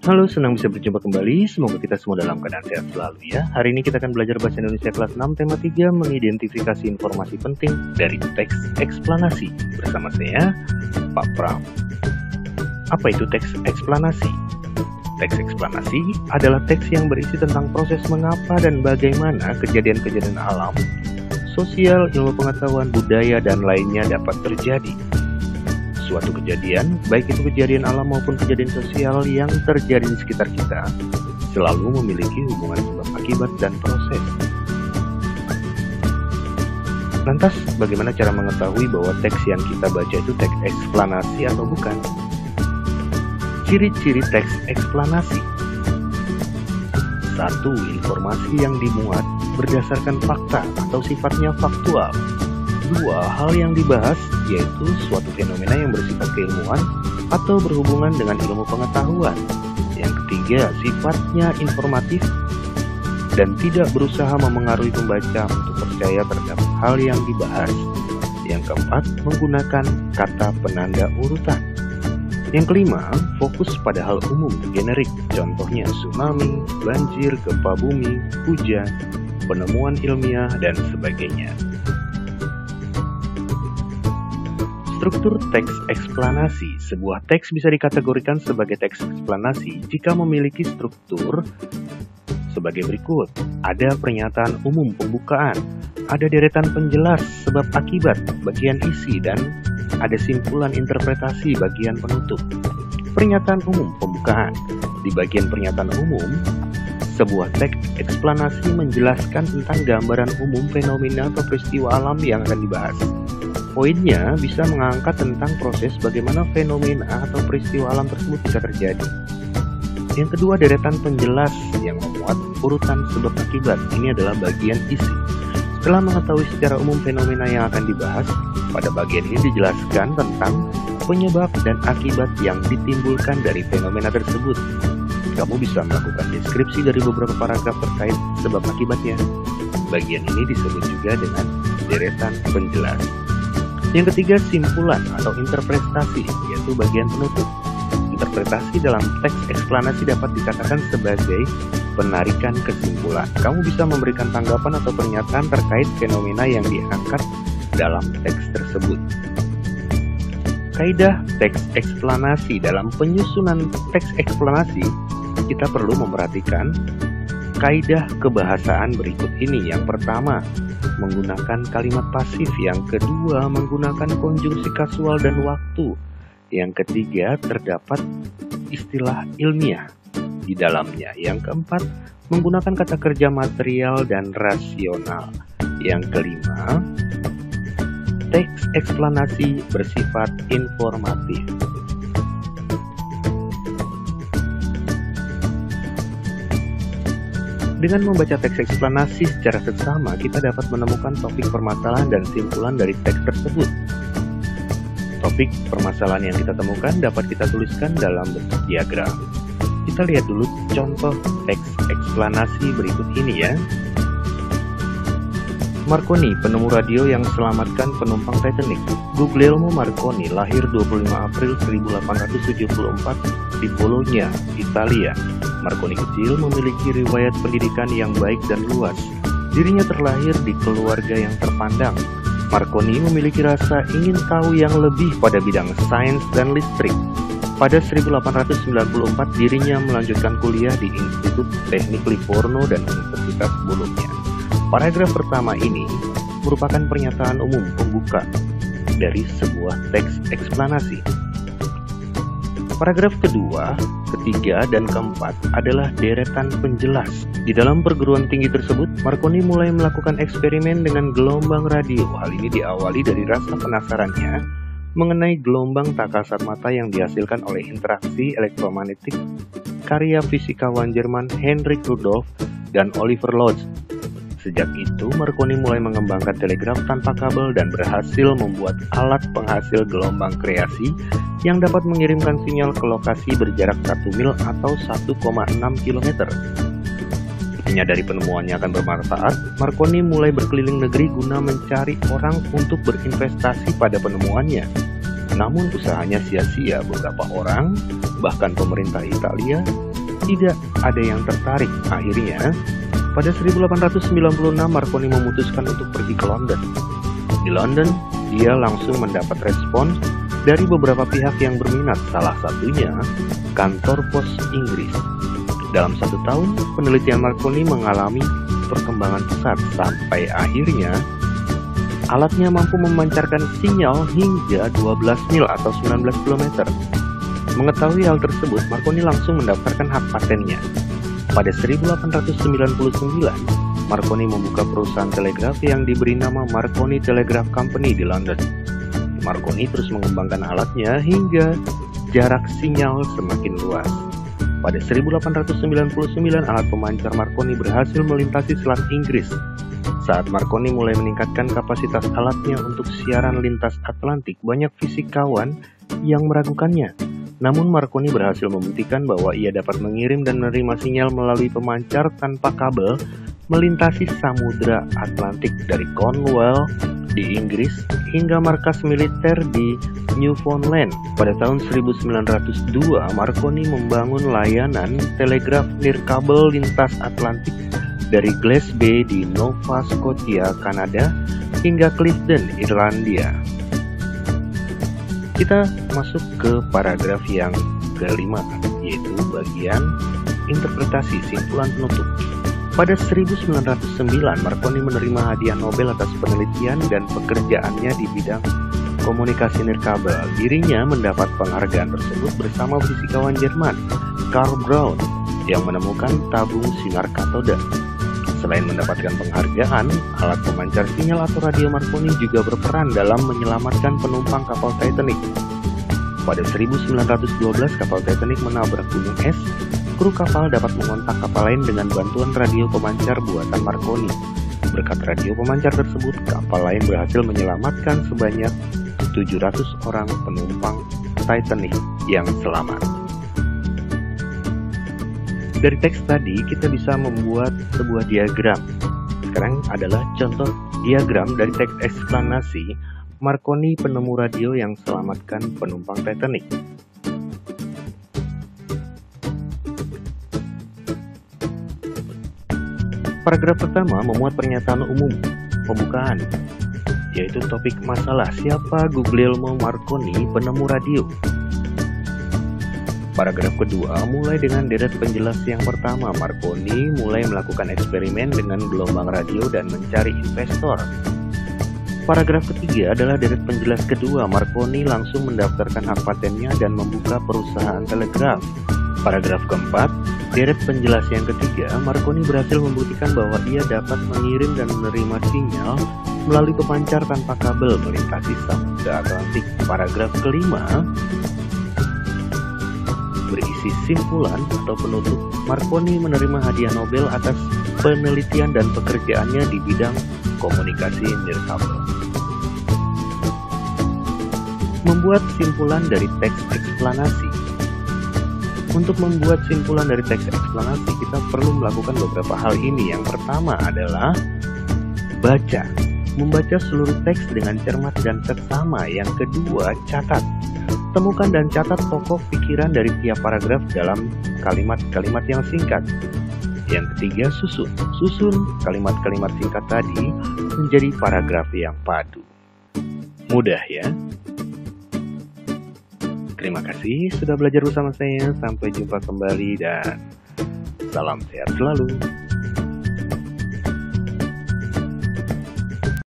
Halo, senang bisa berjumpa kembali. Semoga kita semua dalam keadaan sehat selalu ya. Hari ini kita akan belajar bahasa Indonesia kelas 6 tema 3 mengidentifikasi informasi penting dari teks eksplanasi. Bersama saya, Pak Pram. Apa itu teks eksplanasi? Teks eksplanasi adalah teks yang berisi tentang proses mengapa dan bagaimana kejadian-kejadian alam, sosial, ilmu pengetahuan, budaya, dan lainnya dapat terjadi. Suatu kejadian, baik itu kejadian alam maupun kejadian sosial yang terjadi di sekitar kita, selalu memiliki hubungan sebab akibat dan proses. Lantas, bagaimana cara mengetahui bahwa teks yang kita baca itu teks eksplanasi atau bukan? Ciri-ciri teks eksplanasi. 1. Informasi yang dimuat berdasarkan fakta atau sifatnya faktual. 2. Hal yang dibahas yaitu suatu fenomena yang bersifat keilmuan atau berhubungan dengan ilmu pengetahuan. Yang ketiga, sifatnya informatif dan tidak berusaha memengaruhi pembaca untuk percaya terhadap hal yang dibahas. Yang keempat, menggunakan kata penanda urutan. Yang kelima, fokus pada hal umum generik, contohnya tsunami, banjir, gempa bumi, hujan, penemuan ilmiah, dan sebagainya. Struktur teks eksplanasi. Sebuah teks bisa dikategorikan sebagai teks eksplanasi jika memiliki struktur sebagai berikut. Ada pernyataan umum pembukaan, ada deretan penjelas sebab akibat bagian isi, dan ada simpulan interpretasi bagian penutup. Pernyataan umum pembukaan. Di bagian pernyataan umum, sebuah teks eksplanasi menjelaskan tentang gambaran umum fenomena atau peristiwa alam yang akan dibahas. Poinnya bisa mengangkat tentang proses bagaimana fenomena atau peristiwa alam tersebut bisa terjadi. Yang kedua, deretan penjelas yang memuat urutan sebab akibat. Ini adalah bagian isi. Setelah mengetahui secara umum fenomena yang akan dibahas, pada bagian ini dijelaskan tentang penyebab dan akibat yang ditimbulkan dari fenomena tersebut. Kamu bisa melakukan deskripsi dari beberapa paragraf terkait sebab akibatnya. Bagian ini disebut juga dengan deretan penjelas. Yang ketiga, simpulan atau interpretasi, yaitu bagian penutup. Interpretasi dalam teks eksplanasi dapat dikatakan sebagai penarikan kesimpulan. Kamu bisa memberikan tanggapan atau pernyataan terkait fenomena yang diangkat dalam teks tersebut. Kaidah teks eksplanasi. Dalam penyusunan teks eksplanasi, kita perlu memperhatikan kaidah kebahasaan berikut ini. Yang pertama, menggunakan kalimat pasif. Yang kedua, menggunakan konjungsi kasual dan waktu. Yang ketiga, terdapat istilah ilmiah di dalamnya. Yang keempat, menggunakan kata kerja material dan rasional. Yang kelima, teks eksplanasi bersifat informatif. Dengan membaca teks eksplanasi secara seksama, kita dapat menemukan topik permasalahan dan simpulan dari teks tersebut. Topik permasalahan yang kita temukan dapat kita tuliskan dalam bentuk diagram. Kita lihat dulu contoh teks eksplanasi berikut ini ya. Marconi, penemu radio yang selamatkan penumpang Titanic. Guglielmo Marconi lahir 25 April 1874 di Bologna, Italia. Marconi kecil memiliki riwayat pendidikan yang baik dan luas. Dirinya terlahir di keluarga yang terpandang. Marconi memiliki rasa ingin tahu yang lebih pada bidang sains dan listrik. Pada 1894 dirinya melanjutkan kuliah di Institut Teknik Livorno dan Universitas Bologna. Paragraf pertama ini merupakan pernyataan umum pembuka dari sebuah teks eksplanasi. Paragraf kedua, ketiga, dan keempat adalah deretan penjelas. Di dalam perguruan tinggi tersebut, Marconi mulai melakukan eksperimen dengan gelombang radio. Hal ini diawali dari rasa penasarannya mengenai gelombang tak kasat mata yang dihasilkan oleh interaksi elektromagnetik karya fisikawan Jerman Heinrich Rudolf dan Oliver Lodge. Sejak itu, Marconi mulai mengembangkan telegraf tanpa kabel dan berhasil membuat alat penghasil gelombang kreasi yang dapat mengirimkan sinyal ke lokasi berjarak 1 mil atau 1,6 km. Menyadari penemuannya akan bermanfaat, Marconi mulai berkeliling negeri guna mencari orang untuk berinvestasi pada penemuannya. Namun usahanya sia-sia. Beberapa orang, bahkan pemerintah Italia, tidak ada yang tertarik. Akhirnya, pada 1896 Marconi memutuskan untuk pergi ke London. Di London, dia langsung mendapat respons dari beberapa pihak yang berminat, salah satunya kantor pos Inggris. Dalam 1 tahun, penelitian Marconi mengalami perkembangan pesat sampai akhirnya alatnya mampu memancarkan sinyal hingga 12 mil atau 19 km. Mengetahui hal tersebut, Marconi langsung mendaftarkan hak patennya. Pada 1899, Marconi membuka perusahaan telegraf yang diberi nama Marconi Telegraph Company di London. Marconi terus mengembangkan alatnya hingga jarak sinyal semakin luas. Pada 1899, alat pemancar Marconi berhasil melintasi Selat Inggris. Saat Marconi mulai meningkatkan kapasitas alatnya untuk siaran lintas Atlantik, banyak fisikawan yang meragukannya. Namun Marconi berhasil membuktikan bahwa ia dapat mengirim dan menerima sinyal melalui pemancar tanpa kabel melintasi Samudra Atlantik dari Cornwall di Inggris hingga markas militer di Newfoundland. Pada tahun 1902, Marconi membangun layanan telegraf nirkabel lintas Atlantik dari Glasgow di Nova Scotia, Kanada, hingga Clifton, Irlandia. Kita masuk ke paragraf yang kelima, yaitu bagian interpretasi simpulan penutup. Pada 1909, Marconi menerima hadiah Nobel atas penelitian dan pekerjaannya di bidang komunikasi nirkabel. Dirinya mendapat penghargaan tersebut bersama fisikawan Jerman Karl Braun yang menemukan tabung sinar katoda. Selain mendapatkan penghargaan, alat pemancar sinyal atau radio Marconi juga berperan dalam menyelamatkan penumpang kapal Titanic. Pada 1912, kapal Titanic menabrak gunung es. Kru kapal dapat mengontak kapal lain dengan bantuan radio pemancar buatan Marconi. Berkat radio pemancar tersebut, kapal lain berhasil menyelamatkan sebanyak 700 orang penumpang Titanic yang selamat. Dari teks tadi, kita bisa membuat sebuah diagram. Sekarang adalah contoh diagram dari teks eksplanasi Marconi penemu radio yang selamatkan penumpang Titanic. Paragraf pertama memuat pernyataan umum pembukaan, yaitu topik masalah siapa Guglielmo Marconi penemu radio. Paragraf kedua mulai dengan deret penjelas yang pertama. Marconi mulai melakukan eksperimen dengan gelombang radio dan mencari investor. Paragraf ketiga adalah deret penjelas kedua. Marconi langsung mendaftarkan hak patennya dan membuka perusahaan telegraf. Paragraf keempat, deret penjelas yang ketiga, Marconi berhasil membuktikan bahwa ia dapat mengirim dan menerima sinyal melalui pemancar tanpa kabel melintasi Samudra Atlantik. Paragraf kelima berisi simpulan atau penutup. Marconi menerima hadiah Nobel atas penelitian dan pekerjaannya di bidang komunikasi nirkabel. Membuat simpulan dari teks eksplanasi. Untuk membuat simpulan dari teks eksplanasi, kita perlu melakukan beberapa hal ini. Yang pertama adalah baca. Membaca seluruh teks dengan cermat dan seksama. Yang kedua, catat. Temukan dan catat pokok pikiran dari tiap paragraf dalam kalimat-kalimat yang singkat. Yang ketiga, susun. Susun kalimat-kalimat singkat tadi menjadi paragraf yang padu. Mudah ya? Terima kasih sudah belajar bersama saya. Sampai jumpa kembali dan salam sehat selalu.